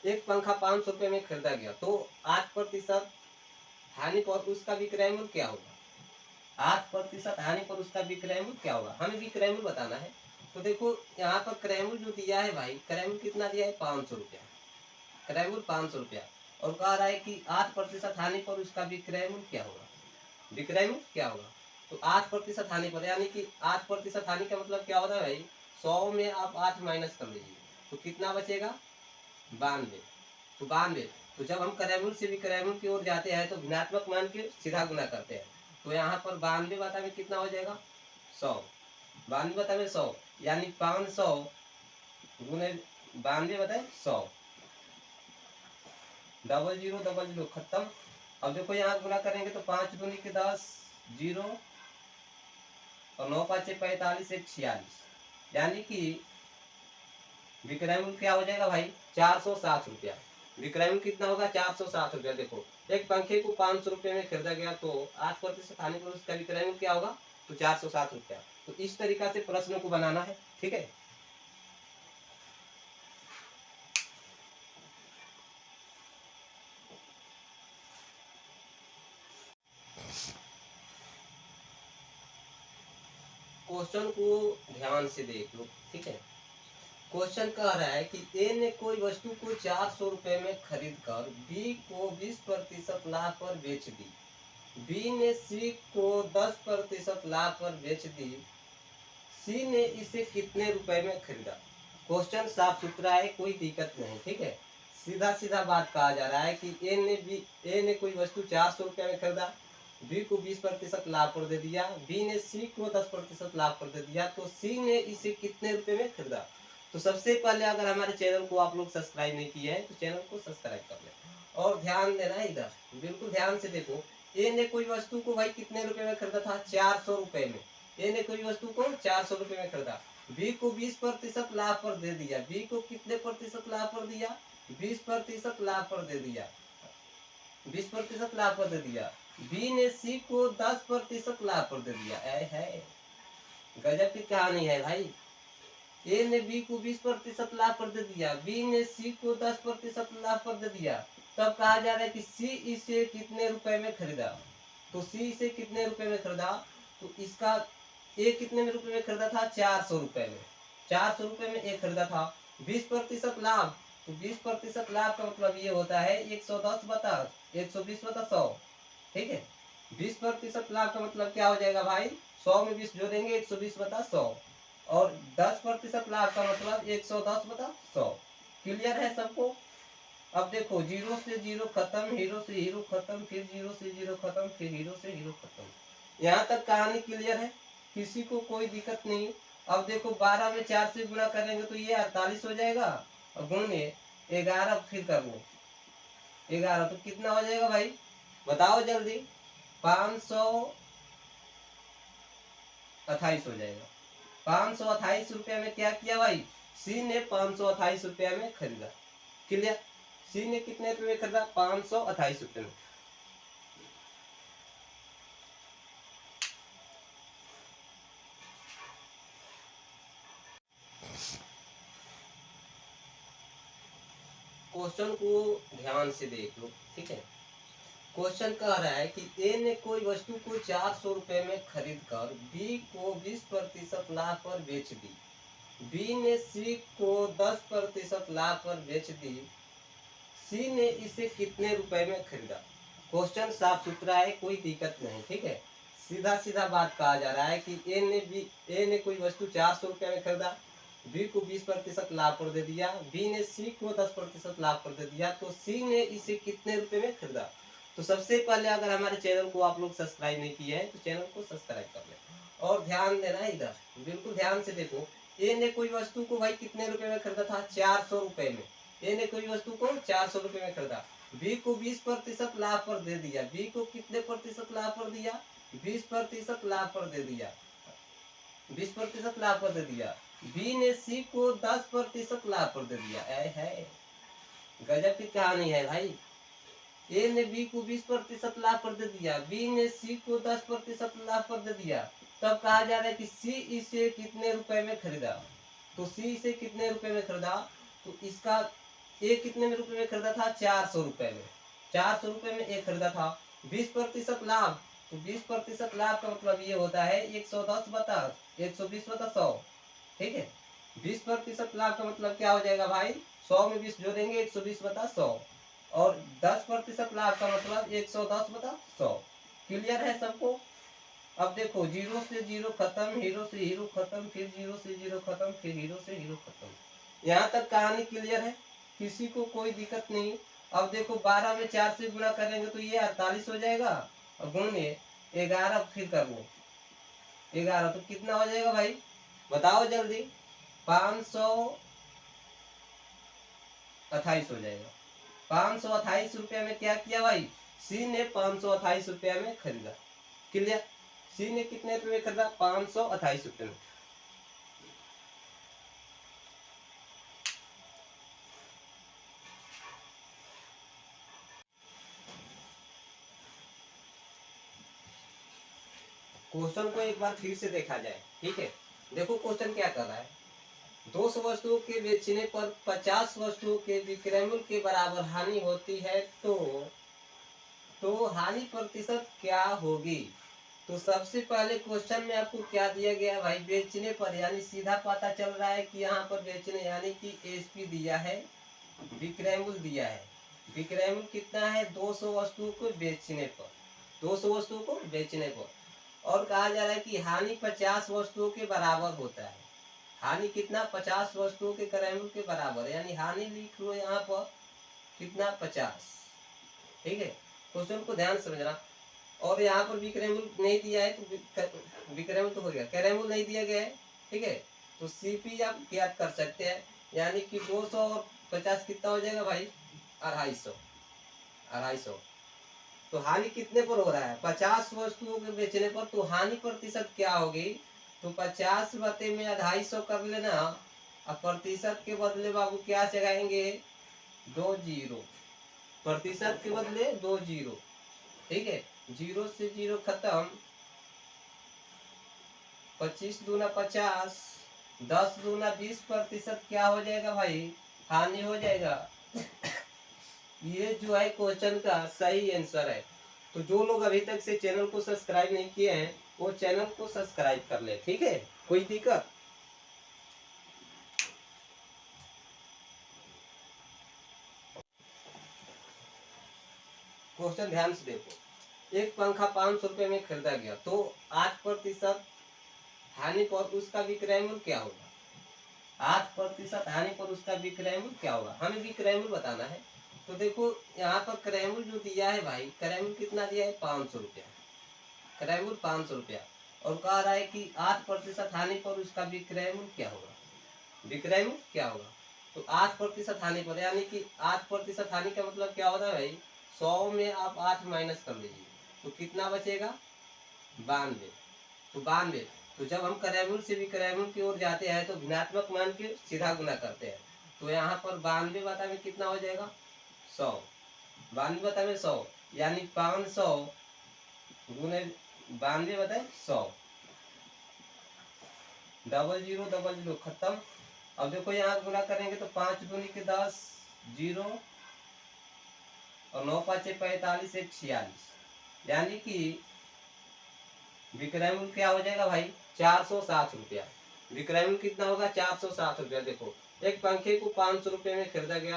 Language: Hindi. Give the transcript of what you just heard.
एक पंखा 500 रुपये में खरीदा गया तो 8% हानि पर उसका विक्रय मूल्य क्या होगा? 8% हानि पर उसका विक्रय मूल्य क्या होगा? हमें विक्रय मूल्य बताना है। तो देखो यहाँ पर क्रय मूल्य जो दिया है भाई, क्रय मूल्य कितना दिया है? 500 रुपया। क्रय मूल्य 500 रुपया और कह रहा है कि 8% हानि पर उसका विक्रय मूल्य क्या होगा? विक्रय मूल्य क्या होगा? तो 8% हानि पर, यानी कि 8% हानि का मतलब क्या होता है भाई? 100 में आप 8 माइनस कर लीजिए तो कितना बचेगा? 92। तो 92, तो जब हम क्रय मूल्य से विक्रय मूल्य की ओर जाते हैं तो ऋणात्मक मान के सीधा गुना करते हैं। तो यहाँ पर 92 बटा में कितना हो जाएगा? 100। 92 बटा में 100, यानी 500 गुने 92 बटा 100। डबल जीरो खत्म। अब देखो यहाँ गुना करेंगे तो 5 दूनी के 10, 0 और 9 5 45, 1 46, यानी कि विक्रय मूल्य क्या हो जाएगा भाई? 460 रुपया। विक्रय मूल्य कितना होगा? 460 रुपया। देखो एक पंखे को 500 रुपये में खरीदा गया तो 8% हानि पर उसका विक्रय मूल्य क्या होगा? तो 460 रुपया। तो इस तरीका से प्रश्नों को बनाना है, ठीक है। क्वेश्चन को ध्यान से देख लो, ठीक है। क्वेश्चन कह रहा है कि ए ने कोई वस्तु को 400 रुपये में खरीद कर बी को 20% लाभ पर बेच दी। बी ने सी को 10% लाभ पर बेच दी। सी ने इसे कितने रुपए में खरीदा? क्वेश्चन साफ सुथरा है, कोई दिक्कत नहीं, ठीक है। सीधा सीधा बात कहा जा रहा है कि ए ने कोई वस्तु 400 रुपये में खरीदा, बी को 20% लाभ पर दे दिया, बी ने सी को 10% लाभ पर दे दिया, तो सी ने इसे कितने रुपए में खरीदा? तो सबसे पहले अगर हमारे चैनल को आप लोग सब्सक्राइब नहीं किए हैं तो चैनल को सब्सक्राइब कर लें और ध्यान देना है इधर, बिल्कुल ध्यान से देखो। ए ने कोई वस्तु को भाई कितने रुपए में खरीदा था? 400 रुपए में। ए ने कोई वस्तु को 400 रुपए में खरीदा, बी को 20% लाभ पर दे दिया, बी को कितने प्रतिशत लाभ पर दिया? 20% लाभ पर दे दिया, 20% लाभ पर दे दिया। बी ने सी को 10% लाभ पर दे दिया। है गजब की कहानी है भाई। ए ने बी को 20% लाभ पर दे दिया, बी ने सी को 10% लाभ पर दे दिया, तब कहा जा रहा है कि सी इसे कितने रुपए में खरीदा? तो सी इसे कितने रुपए में खरीदा? तो इसका ए कितने में रुपए में खरीदा था? 400 रुपए में। 400 रुपए में ए खरीदा था। 20% लाभ, तो 20% लाभ का मतलब ये होता है 110 बता 120 बता 100, ठीक है। 20% लाभ का मतलब क्या हो जाएगा भाई? 100 में 20 जोड़ेंगे 120 बता 100 और 10% लाभ का मतलब 110 बता 100। क्लियर है सबको? अब देखो जीरो से जीरो खत्म, हीरो से हीरो खत्म, फिर जीरो से जीरो खत्म, फिर हीरो से हीरो खत्म। यहाँ तक कहानी क्लियर है, किसी को कोई दिक्कत नहीं। अब देखो 12 में 4 से गुणा करेंगे तो ये 48 हो जाएगा और गुणे 11 फिर कर लो 11, तो कितना हो जाएगा भाई? बताओ जल्दी। 528 हो जाएगा। 528 रुपया में क्या किया भाई? सी ने 528 रुपया में खरीदा। क्लियर? सी ने कितने रुपये में खरीदा? 528 रुपये में। क्वेश्चन को ध्यान से देख लो, ठीक है। क्वेश्चन कह रहा है कि ए ने कोई वस्तु को 400 रुपये में खरीद कर बी को 20% लाभ पर बेच दी। बी ने सी को 10% लाभ पर बेच दी। सी ने इसे कितने रुपए में खरीदा? क्वेश्चन साफ सुथरा है, कोई दिक्कत नहीं, ठीक है। सीधा सीधा बात कहा जा रहा है कि ए ने कोई वस्तु 400 रुपये में खरीदा, बी को 20% लाभ पर दे दिया, बी ने सी को 10% लाभ पर दे दिया, तो सी ने इसे कितने रुपए में खरीदा? तो सबसे पहले अगर हमारे चैनल को आप लोग सब्सक्राइब नहीं किए हैं तो चैनल को सब्सक्राइब कर लें और ध्यान देना है इधर, बिल्कुल ध्यान से देखो। ए ने कोई वस्तु को भाई कितने रुपए में खरीदा था? 400 रुपए में। ए ने कोई वस्तु को 400 रुपए में खरीदा, बी को 20% लाभ पर दे दिया, बी को कितने प्रतिशत लाभ पर दिया? 20% लाभ पर दे दिया, 20% लाभ पर दे दिया। बी ने सी को 10% लाभ पर दे दिया। है गजब की कहानी है भाई। ए ने बी को 20% लाभ पर दे दिया, बी ने सी को 10% लाभ पर दे दिया, तब कहा जा रहा है कि सी इसे कितने रुपए में खरीदा? तो सी इसे कितने रुपए में खरीदा? तो इसका ए कितने में रुपए में खरीदा था? 400 रुपए में। 400 रुपए में ए खरीदा था। 20% लाभ, तो 20% लाभ का मतलब ये होता है 110 बता 120 बता 100। ठीक है, 20% लाभ का मतलब क्या हो जाएगा भाई? 100 में 20 जोड़ेंगे 120 बता 100, और 10% लाभ का मतलब 110 बता 100। क्लियर है सबको? अब देखो, जीरो से जीरो खत्म, हीरो से हीरो खत्म, फिर जीरो से जीरो खत्म, फिर हीरो से हीरो खत्म। यहाँ तक कहानी क्लियर है, किसी को कोई दिक्कत नहीं। अब देखो, 12 में 4 से गुणा करेंगे तो ये 48 हो जाएगा, और गुणिए 11 फिर कर लो 11, तो कितना हो जाएगा भाई? बताओ जल्दी। 528 हो जाएगा। 528 रुपया में क्या किया भाई? सी ने 528 रुपया में खरीदा। क्लियर? सी ने कितने रुपए में खरीदा? 528 रुपये में। क्वेश्चन को एक बार फिर से देखा जाए। ठीक है, देखो क्वेश्चन क्या कर रहा है। 200 वस्तुओं के बेचने पर 50 वस्तुओं के विक्रय मूल्य के बराबर हानि होती है, तो हानि प्रतिशत क्या होगी? तो सबसे पहले क्वेश्चन में आपको क्या दिया गया भाई? बेचने पर, यानी सीधा पता चल रहा है कि यहाँ पर बेचने यानी कि एसपी दिया है, विक्रय मूल्य दिया है। विक्रय मूल्य कितना है? 200 वस्तुओं को बेचने पर, 200 वस्तुओं को बेचने पर। और कहा जा रहा है कि हानि 50 वस्तुओं के बराबर होता है। हानि कितना? 50 वस्तुओं के क्रय मूल्य के बराबर, यानी हानि लिख लो यहाँ पर कितना? 50। ठीक है, क्वेश्चन को ध्यान समझना। और यहाँ पर विक्रय मूल्य नहीं दिया है, तो विक्रय मूल्य तो हो गया, क्रय मूल्य नहीं दिया गया है। ठीक है, तो सीपी आप ज्ञात कर सकते हैं, यानी कि 200 और 50 कितना हो जाएगा भाई? 250। 250। तो हानि कितने पर हो रहा है? 50 वस्तुओं के बेचने पर, तो हानि प्रतिशत क्या होगी? तो 50 बटे में 250 कर लेना, और प्रतिशत के बदले बाबू क्या लगाएंगे? 2 जीरो। प्रतिशत के बदले 2 जीरो। ठीक है, जीरो से जीरो खत्म, 25 दूना 50, 10 दूना 20% क्या हो जाएगा भाई? हानि हो जाएगा। ये जो है क्वेश्चन का सही आंसर है। तो जो लोग अभी तक से चैनल को सब्सक्राइब नहीं किए हैं, वो चैनल को सब्सक्राइब कर ले। ठीक है, कोई दिक्कत? क्वेश्चन ध्यान से देखो। एक पंखा 500 रुपए में खरीदा गया, तो 8% हानि पर उसका विक्रय मूल्य क्या होगा? 8% हानि पर उसका विक्रय मूल्य क्या होगा? हमें विक्रय मूल्य बताना है। तो देखो, यहाँ पर क्रय मूल्य जो दिया है भाई, क्रय मूल्य कितना दिया है? 500 रुपया। क्रय मूल्य 500 रुपया, और कह रहा है कि 8% हानि पर उसका विक्रय मूल्य क्या होगा? विक्रय मूल्य क्या होगा? तो 8% हानि पर, यानी कि 8% हानि का मतलब क्या होता है भाई? 100 में आप 8 माइनस कर लीजिए, तो कितना बचेगा? 92। तो 92, तो जब हम क्रय मूल्य से विक्रय मूल्य की ओर जाते हैं तो ऋणात्मक मान के सीधा गुना करते हैं। तो यहाँ पर 92 बटा में कितना हो जाएगा? 100। 92 बटा में 100, यानी 500 गुने 92 बटा 100। डबल जीरो खत्म। अब देखो, यहाँ गुना करेंगे तो 5 दूनी के 10, जीरो, और 9 पाँचे 45, 1 46, यानी कि विक्रय मूल्य क्या हो जाएगा भाई? 460 रुपया। विक्रय मूल्य कितना होगा? 460 रुपया। देखो, एक पंखे को 500 रुपये में खरीदा गया।